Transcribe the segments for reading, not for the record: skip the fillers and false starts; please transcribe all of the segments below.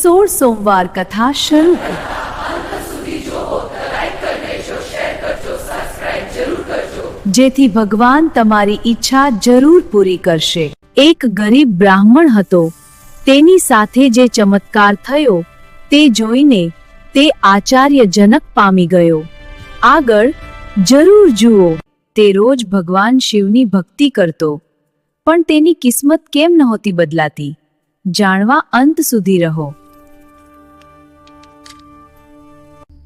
16 સોમવાર કથા શરૂ કરો. જેથી ભગવાન તમારી ઈચ્છા જરૂર પૂરી કરશે. એક ગરીબ બ્રાહ્મણ હતો. તેની સાથે જે ચમત્કાર થયો તે જોઈને તે આશ્ચર્યજનક પામી ગયો. આગળ જરૂર જુઓ. તે રોજ ભગવાન શિવની ભક્તિ કરતો, પણ તેની કિસ્મત કેમ નહોતી બદલાતી? જાણવા અંત સુધી રહો.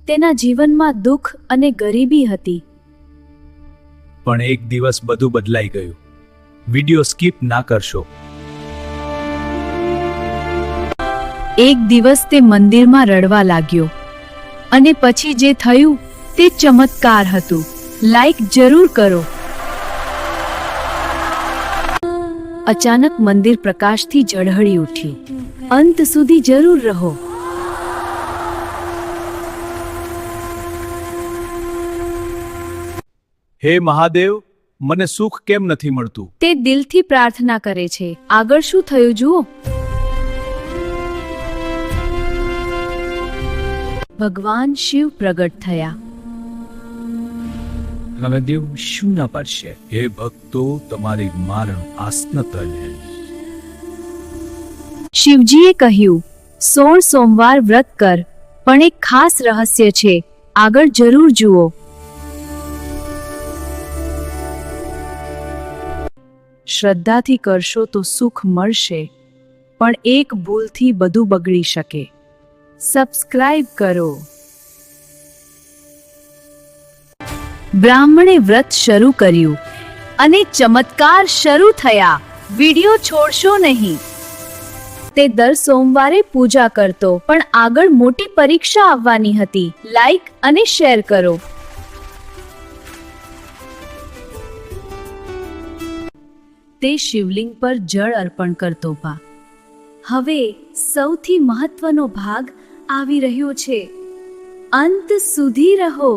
તેના જીવનમાં દુઃખ અને ગરીબી હતી. પણ એક દિવસ બધું બદલાઈ ગયું. વિડિયો સ્કીપ ના કરશો. એક દિવસ તે મંદિરમાં રડવા લાગ્યો અને પછી જે થયું તે ચમત્કાર હતું. લાઈક જરૂર કરો. અચાનક મંદિર પ્રકાશથી ઝળહળી ઉઠ્યું. અંત સુધી જરૂર રહો. હે મહાદેવ, મને સુખ કેમ નથી મળતું? તે દિલથી પ્રાર્થના કરે છે. આગળ શું થયું જુઓ. ભગવાન શિવ પ્રગટ થયા. મહાદેવ શું ના પડશે? હે ભક્તો, તમારી મારણ આસન તલે. શિવજીએ કહ્યું, 16 સોમવાર વ્રત કર, પણ એક ખાસ રહસ્ય છે. આગળ જરૂર જુઓ. શ્રદ્ધાથી કરશો તો સુખ મળશે, પણ એક ભૂલથી બધું બગડી શકે. સબસ્ક્રાઇબ કરો. બ્રાહ્મણે વ્રત શરૂ કર્યું અને ચમત્કાર શરૂ થયા. વિડિયો છોડશો નહીં. તે દર સોમવારે પૂજા કરતો, પણ આગળ મોટી પરીક્ષા આવવાની હતી. લાઈક અને શેર કરો. તે શિવલિંગ પર જળ અર્પણ કરતો. હવે સૌથી મહત્વનો ભાગ આવી રહ્યો છે. અંત સુધી રહો.